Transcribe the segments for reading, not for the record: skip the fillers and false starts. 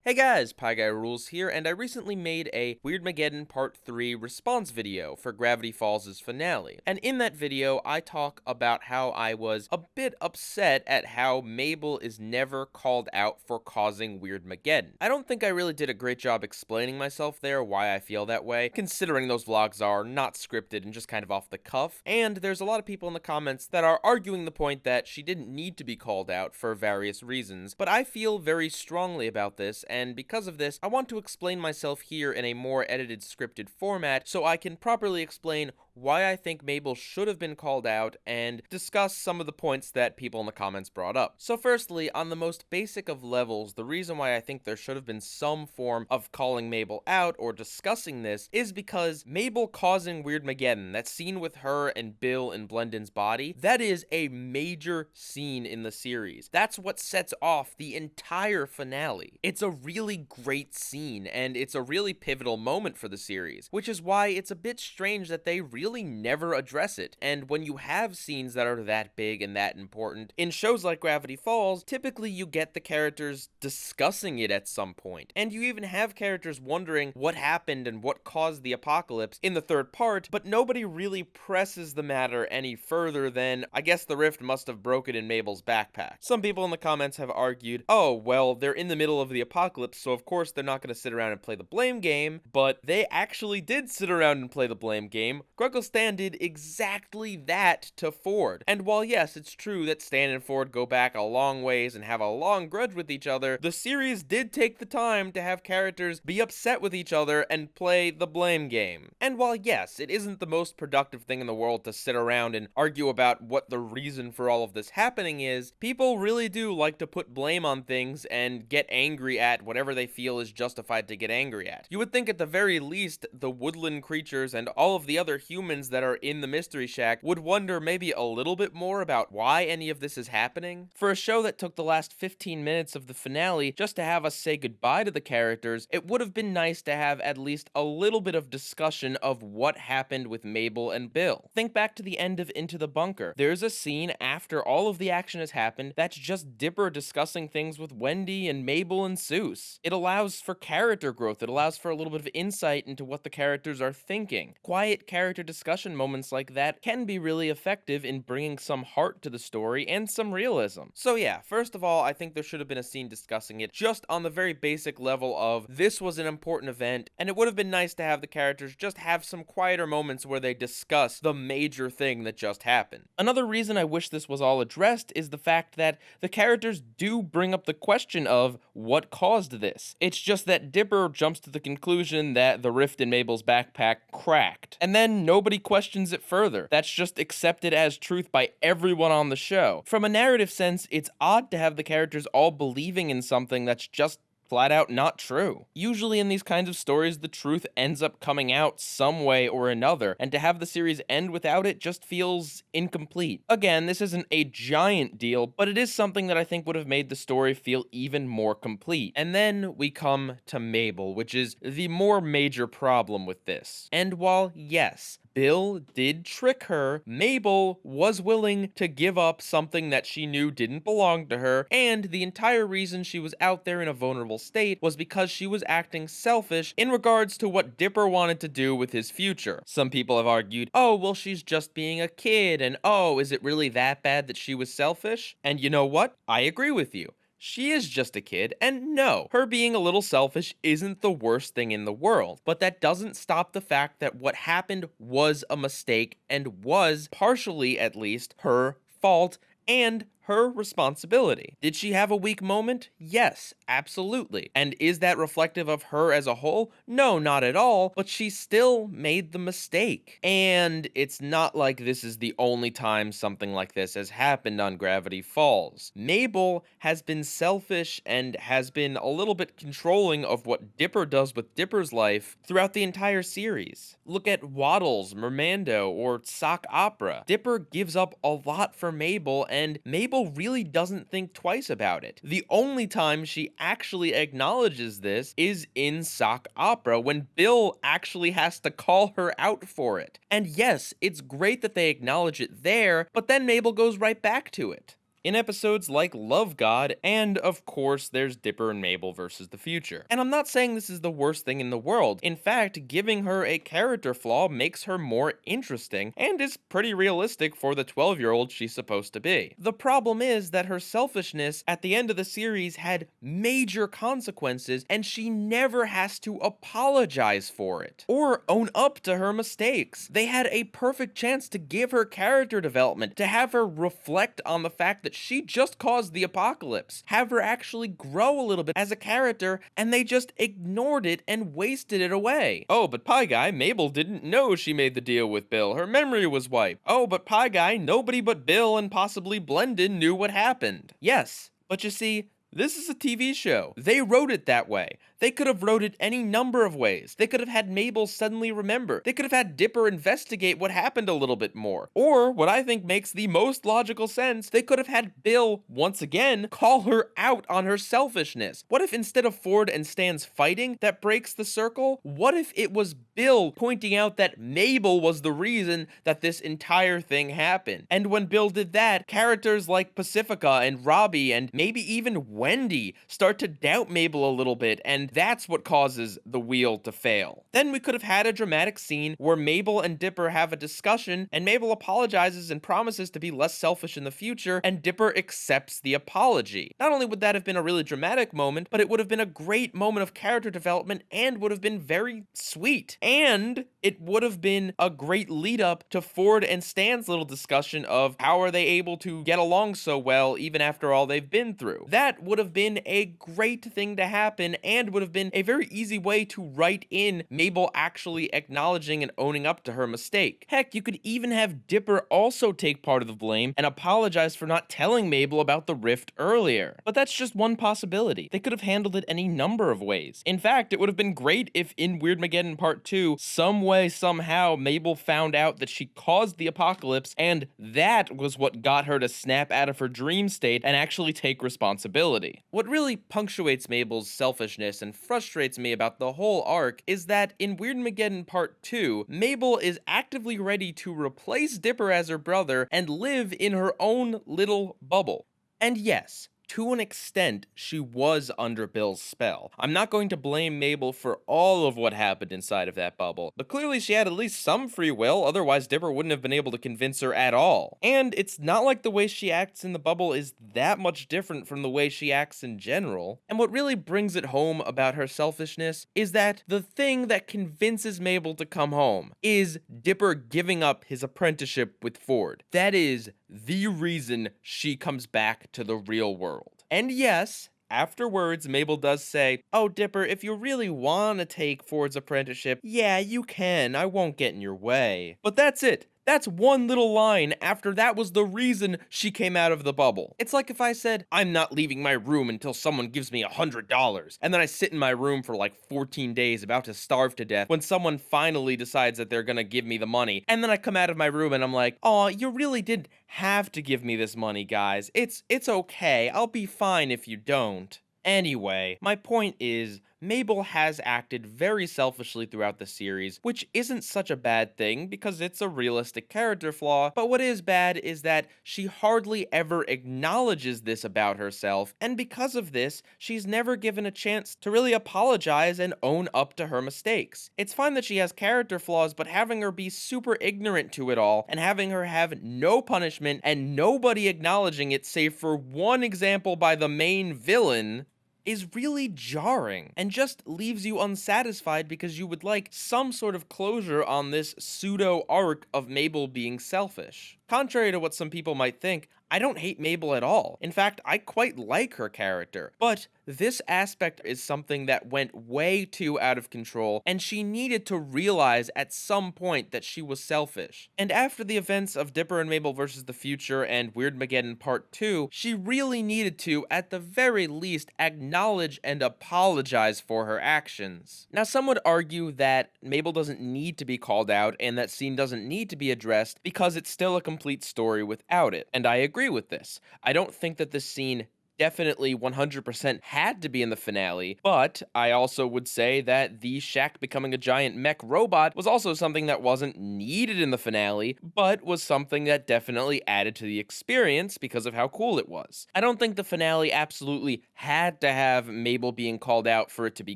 Hey guys, PIEGUYRULZ here, and I recently made a Weirdmageddon Part 3 response video for Gravity Falls' finale. And in that video, I talk about how I was a bit upset at how Mabel is never called out for causing Weirdmageddon. I don't think I really did a great job explaining myself there, why I feel that way, considering those vlogs are not scripted and just kind of off the cuff. And there's a lot of people in the comments that are arguing the point that she didn't need to be called out for various reasons, but I feel very strongly about this, and because of this, I want to explain myself here in a more edited scripted format so I can properly explain why I think Mabel should have been called out and discuss some of the points that people in the comments brought up. So firstly, on the most basic of levels, the reason why I think there should have been some form of calling Mabel out or discussing this is because Mabel causing Weirdmageddon, that scene with her and Bill in Blendon's body, that is a major scene in the series. That's what sets off the entire finale. It's a really great scene, and it's a really pivotal moment for the series, which is why it's a bit strange that they really never address it. And when you have scenes that are that big and that important, in shows like Gravity Falls, typically you get the characters discussing it at some point. And you even have characters wondering what happened and what caused the apocalypse in the third part, but nobody really presses the matter any further than, I guess the rift must have broken in Mabel's backpack. Some people in the comments have argued, oh, well, they're in the middle of the apocalypse, so of course they're not going to sit around and play the blame game, but they actually did sit around and play the blame game. Stan did exactly that to Ford. And while yes, it's true that Stan and Ford go back a long ways and have a long grudge with each other, the series did take the time to have characters be upset with each other and play the blame game. And while yes, it isn't the most productive thing in the world to sit around and argue about what the reason for all of this happening is, people really do like to put blame on things and get angry at whatever they feel is justified to get angry at. You would think at the very least the woodland creatures and all of the other humans that are in the Mystery Shack would wonder maybe a little bit more about why any of this is happening. For a show that took the last 15 minutes of the finale just to have us say goodbye to the characters, it would have been nice to have at least a little bit of discussion of what happened with Mabel and Bill. Think back to the end of Into the Bunker. There's a scene after all of the action has happened that's just Dipper discussing things with Wendy and Mabel and Seuss. It allows for character growth. It allows for a little bit of insight into what the characters are thinking. Quiet character discussion moments like that can be really effective in bringing some heart to the story and some realism. So yeah, first of all, I think there should have been a scene discussing it just on the very basic level of this was an important event, and it would have been nice to have the characters just have some quieter moments where they discuss the major thing that just happened. Another reason I wish this was all addressed is the fact that the characters do bring up the question of what caused this. It's just that Dipper jumps to the conclusion that the rift in Mabel's backpack cracked, and then nobody questions it further. That's just accepted as truth by everyone on the show. From a narrative sense, it's odd to have the characters all believing in something that's just flat out not true. Usually in these kinds of stories, the truth ends up coming out some way or another, and to have the series end without it just feels incomplete. Again, this isn't a giant deal, but it is something that I think would have made the story feel even more complete. And then we come to Mabel, which is the more major problem with this. And while, yes, Bill did trick her, Mabel was willing to give up something that she knew didn't belong to her, and the entire reason she was out there in a vulnerable state was because she was acting selfish in regards to what Dipper wanted to do with his future. Some people have argued, oh, well, she's just being a kid, and oh, is it really that bad that she was selfish? And you know what? I agree with you. She is just a kid, and no, her being a little selfish isn't the worst thing in the world, but that doesn't stop the fact that what happened was a mistake and was, partially at least, her fault and her responsibility. Did she have a weak moment? Yes, absolutely. And is that reflective of her as a whole? No, not at all, but she still made the mistake. And it's not like this is the only time something like this has happened on Gravity Falls. Mabel has been selfish and has been a little bit controlling of what Dipper does with Dipper's life throughout the entire series. Look at Waddles, Mermando, or Sock Opera. Dipper gives up a lot for Mabel, and Mabel really doesn't think twice about it. The only time she actually acknowledges this is in Sock Opera, when Bill actually has to call her out for it. And yes, it's great that they acknowledge it there, but then Mabel goes right back to it. in episodes like Love God, and of course there's Dipper and Mabel versus the future. And I'm not saying this is the worst thing in the world. In fact, giving her a character flaw makes her more interesting, and is pretty realistic for the 12-year-old she's supposed to be. The problem is that her selfishness at the end of the series had major consequences, and she never has to apologize for it, or own up to her mistakes. They had a perfect chance to give her character development, to have her reflect on the fact that she just caused the apocalypse, have her actually grow a little bit as a character, and they just ignored it and wasted it away. Oh, but Pie Guy, Mabel didn't know she made the deal with Bill. Her memory was wiped. Oh, but Pie Guy, nobody but Bill and possibly Blendon knew what happened. Yes, but you see, this is a TV show. They wrote it that way. They could have wrote it any number of ways. They could have had Mabel suddenly remember. They could have had Dipper investigate what happened a little bit more. Or, what I think makes the most logical sense, they could have had Bill, once again, call her out on her selfishness. What if instead of Ford and Stan's fighting that breaks the circle, what if it was Bill pointing out that Mabel was the reason that this entire thing happened? And when Bill did that, characters like Pacifica and Robbie and maybe even Wendy start to doubt Mabel a little bit, and that's what causes the wheel to fail. Then we could have had a dramatic scene where Mabel and Dipper have a discussion, and Mabel apologizes and promises to be less selfish in the future, and Dipper accepts the apology. Not only would that have been a really dramatic moment, but it would have been a great moment of character development and would have been very sweet. And it would have been a great lead up to Ford and Stan's little discussion of how are they able to get along so well even after all they've been through. That would have been a great thing to happen, and would have been a very easy way to write in Mabel actually acknowledging and owning up to her mistake. Heck, you could even have Dipper also take part of the blame and apologize for not telling Mabel about the rift earlier. But that's just one possibility. They could have handled it any number of ways. In fact, it would have been great if in Weirdmageddon Part 2, some way, somehow, Mabel found out that she caused the apocalypse, and that was what got her to snap out of her dream state and actually take responsibility. What really punctuates Mabel's selfishness and frustrates me about the whole arc is that in Weirdmageddon Part 2, Mabel is actively ready to replace Dipper as her brother and live in her own little bubble. And yes, to an extent, she was under Bill's spell. I'm not going to blame Mabel for all of what happened inside of that bubble, but clearly she had at least some free will, otherwise Dipper wouldn't have been able to convince her at all. And it's not like the way she acts in the bubble is that much different from the way she acts in general. And what really brings it home about her selfishness is that the thing that convinces Mabel to come home is Dipper giving up his apprenticeship with Ford. That is the reason she comes back to the real world. And yes, afterwards, Mabel does say, "Oh, Dipper, if you really want to take Ford's apprenticeship, yeah, you can. I won't get in your way." But that's it. That's one little line after that was the reason she came out of the bubble. It's like if I said, "I'm not leaving my room until someone gives me $100, and then I sit in my room for like 14 days about to starve to death when someone finally decides that they're gonna give me the money, and then I come out of my room and I'm like, "Aw, you really did have to give me this money, guys. It's okay. I'll be fine if you don't." Anyway, my point is, Mabel has acted very selfishly throughout the series, which isn't such a bad thing because it's a realistic character flaw, but what is bad is that she hardly ever acknowledges this about herself, and because of this, she's never given a chance to really apologize and own up to her mistakes. It's fine that she has character flaws, but having her be super ignorant to it all, and having her have no punishment and nobody acknowledging it save for one example by the main villain, is really jarring and just leaves you unsatisfied because you would like some sort of closure on this pseudo arc of Mabel being selfish. Contrary to what some people might think, I don't hate Mabel at all. In fact, I quite like her character. But this aspect is something that went way too out of control, and she needed to realize at some point that she was selfish. And after the events of Dipper and Mabel versus the Future and Weirdmageddon Part 2, she really needed to, at the very least, acknowledge and apologize for her actions. Now, some would argue that Mabel doesn't need to be called out and that scene doesn't need to be addressed because it's still a complete story without it, and I agree with this. I don't think that this scene definitely 100% had to be in the finale, but I also would say that the Shaq becoming a giant mech robot was also something that wasn't needed in the finale, but was something that definitely added to the experience because of how cool it was. I don't think the finale absolutely had to have Mabel being called out for it to be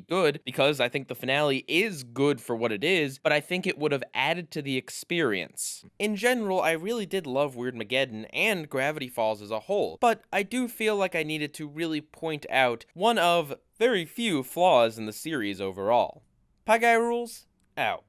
good, because I think the finale is good for what it is, but I think it would have added to the experience. In general, I really did love Weirdmageddon and Gravity Falls as a whole, but I do feel like I needed to really point out one of very few flaws in the series overall. PIEGUYRULZ, out.